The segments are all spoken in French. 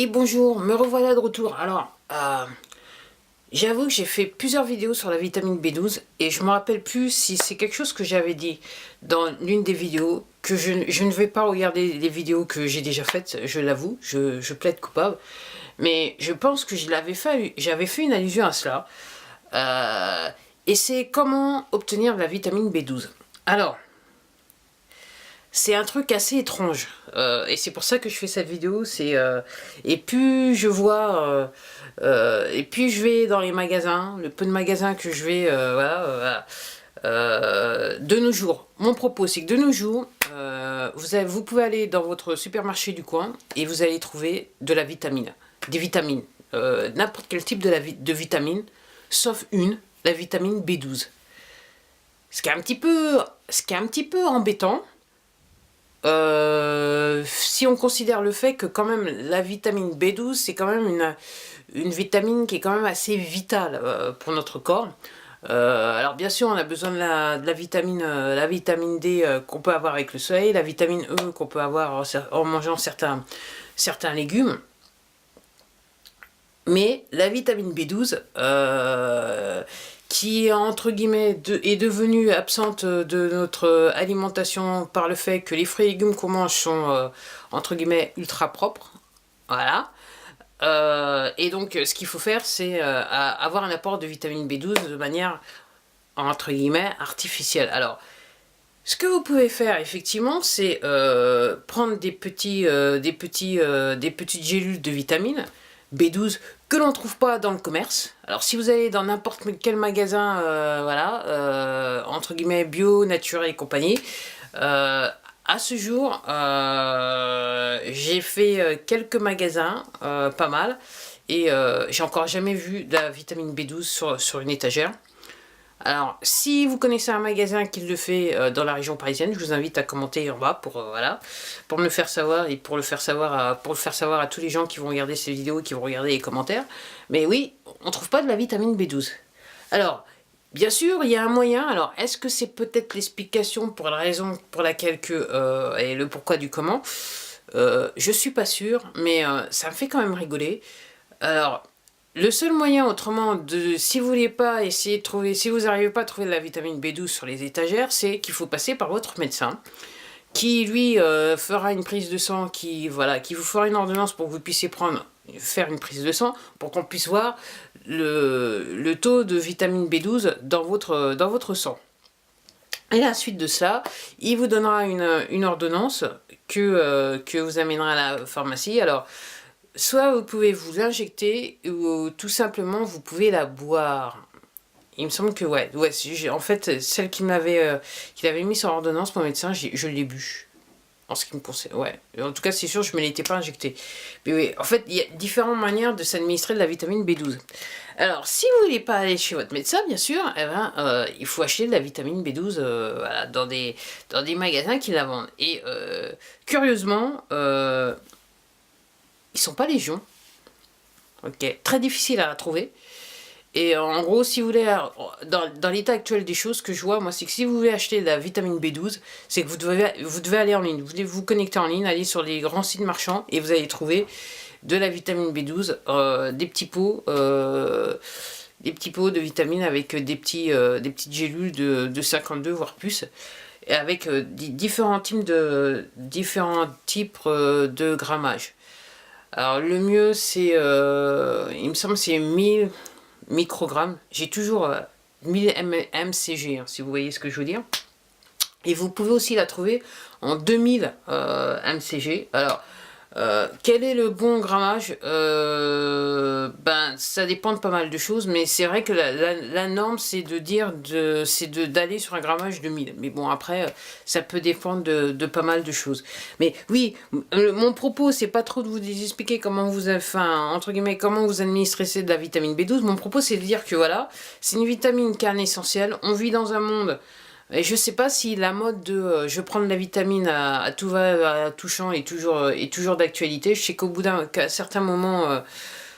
Et bonjour, me revoilà de retour. Alors, j'avoue que j'ai fait plusieurs vidéos sur la vitamine B12 et je me rappelle plus si c'est quelque chose que j'avais dit dans l'une des vidéos, que je ne vais pas regarder les vidéos que j'ai déjà faites, je l'avoue, je plaide coupable. Mais je pense que j'avais fait une allusion à cela. Et c'est comment obtenir de la vitamine B12. Alors, c'est un truc assez étrange, et c'est pour ça que je fais cette vidéo. Et plus je vois, et puis je vais dans les magasins, le peu de magasins que je vais, de nos jours. Mon propos, c'est que de nos jours, vous pouvez aller dans votre supermarché du coin et vous allez trouver de la vitamine, des vitamines, n'importe quel type de vitamine, sauf la vitamine B12. Ce qui est un petit peu embêtant. Si on considère le fait que quand même la vitamine B12 c'est quand même une vitamine qui est quand même assez vitale pour notre corps. Alors bien sûr on a besoin de la vitamine D qu'on peut avoir avec le soleil, la vitamine E qu'on peut avoir en mangeant certains légumes. Mais la vitamine B12 qui entre guillemets est devenue absente de notre alimentation par le fait que les fruits et légumes qu'on mange sont entre guillemets ultra propres, voilà. Et donc ce qu'il faut faire, c'est avoir un apport de vitamine B12 de manière entre guillemets artificielle. Alors ce que vous pouvez faire effectivement, c'est prendre des petites gélules de vitamines B12 que l'on ne trouve pas dans le commerce. Alors si vous allez dans n'importe quel magasin, entre guillemets bio, naturel et compagnie, à ce jour, j'ai fait quelques magasins, pas mal, et j'ai encore jamais vu de la vitamine B12 sur une étagère. Alors, si vous connaissez un magasin qui le fait dans la région parisienne, je vous invite à commenter en bas pour me le faire savoir et pour le faire savoir à tous les gens qui vont regarder ces vidéos et qui vont regarder les commentaires. Mais oui, on trouve pas de la vitamine B12. Alors, bien sûr, il y a un moyen. Alors, est-ce que c'est peut-être l'explication pour la raison pour laquelle et le pourquoi du comment, je suis pas sûre, mais ça me fait quand même rigoler. Alors, le seul moyen autrement si vous voulez pas essayer de trouver, si vous n'arrivez pas à trouver de la vitamine B12 sur les étagères, c'est qu'il faut passer par votre médecin, qui lui fera une prise de sang, qui vous fera une ordonnance pour que vous puissiez faire une prise de sang, pour qu'on puisse voir le taux de vitamine B12 dans votre sang. Et à la suite de ça, il vous donnera une ordonnance que vous amènerez à la pharmacie. Alors, soit vous pouvez vous l'injecter ou tout simplement vous pouvez la boire. Il me semble que ouais en fait celle qu'il avait mis sur l'ordonnance, mon médecin, je l'ai bu. En ce qui me concerne, ouais. En tout cas, c'est sûr, je ne me l'étais pas injecté. Mais oui, en fait, il y a différentes manières de s'administrer de la vitamine B12. Alors, si vous ne voulez pas aller chez votre médecin, bien sûr, il faut acheter de la vitamine B12 dans des magasins qui la vendent. Et curieusement, ils sont pas légion. Ok, très difficile à trouver. Et en gros, si vous voulez, dans l'état actuel des choses, que je vois, moi, c'est que si vous voulez acheter de la vitamine B12, c'est que vous devez aller en ligne. Vous devez vous connecter en ligne, aller sur les grands sites marchands, et vous allez trouver de la vitamine B12, des petits pots de vitamines avec des petites gélules de 52 voire plus, et avec différents types de grammage. Alors le mieux c'est, il me semble c'est 1000 microgrammes. J'ai toujours 1000 mcg, hein, si vous voyez ce que je veux dire. Et vous pouvez aussi la trouver en 2000 mcg. Alors quel est le bon grammage? Ben ça dépend de pas mal de choses, mais c'est vrai que la norme c'est d'aller sur un grammage de 1000. Mais bon, après ça peut dépendre de pas mal de choses. Mais oui, mon propos c'est pas trop de vous expliquer comment entre guillemets comment vous administrez de la vitamine B12. Mon propos c'est de dire que voilà, c'est une vitamine qui est un essentiel. On vit dans un monde. Et je sais pas si la mode de je prends de la vitamine à tout va, à tout champ est toujours d'actualité. Je sais qu'au bout qu'à certains moments,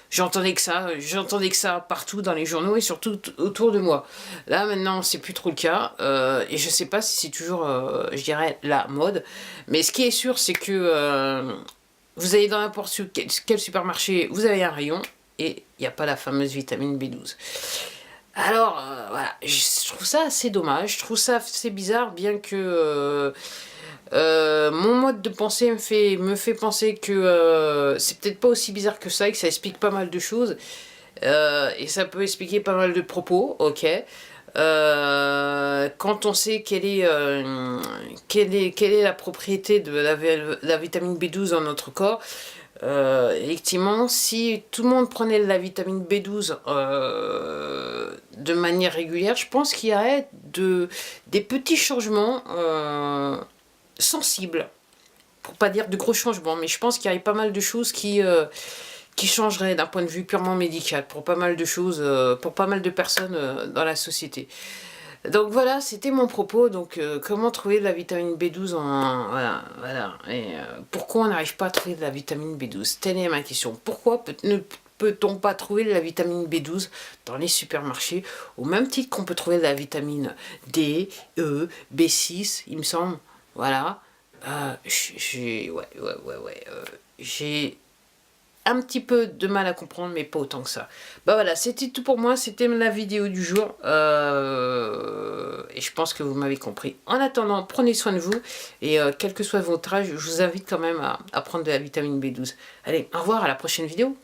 j'entendais que ça partout dans les journaux et surtout autour de moi. Là maintenant, c'est plus trop le cas, et je sais pas si c'est toujours, je dirais, la mode. Mais ce qui est sûr, c'est que Vous allez dans n'importe quel supermarché, vous avez un rayon, et il n'y a pas la fameuse vitamine B12. Alors, voilà, je trouve ça assez dommage, je trouve ça assez bizarre, bien que mon mode de pensée me fait penser que c'est peut-être pas aussi bizarre que ça, et que ça explique pas mal de choses, et ça peut expliquer pas mal de propos, ok. Quand on sait quelle est la propriété de la vitamine B12 dans notre corps, effectivement, si tout le monde prenait de la vitamine B12 de manière régulière, je pense qu'il y aurait des petits changements sensibles, pour pas dire de gros changements, mais je pense qu'il y aurait pas mal de choses qui changeraient d'un point de vue purement médical pour pas mal de choses, pour pas mal de personnes dans la société. Donc voilà, c'était mon propos. Donc comment trouver de la vitamine B12 en... Voilà, voilà. Et pourquoi on n'arrive pas à trouver de la vitamine B12? Telle est ma question. Pourquoi ne peut-on pas trouver de la vitamine B12 dans les supermarchés, au même titre qu'on peut trouver de la vitamine D, E, B6, il me semble. Voilà. J'ai un petit peu de mal à comprendre, mais pas autant que ça. Bah voilà, c'était tout pour moi, c'était la vidéo du jour, et je pense que vous m'avez compris. En attendant, prenez soin de vous, et quel que soit votre âge, je vous invite quand même à prendre de la vitamine B12. Allez, au revoir, à la prochaine vidéo.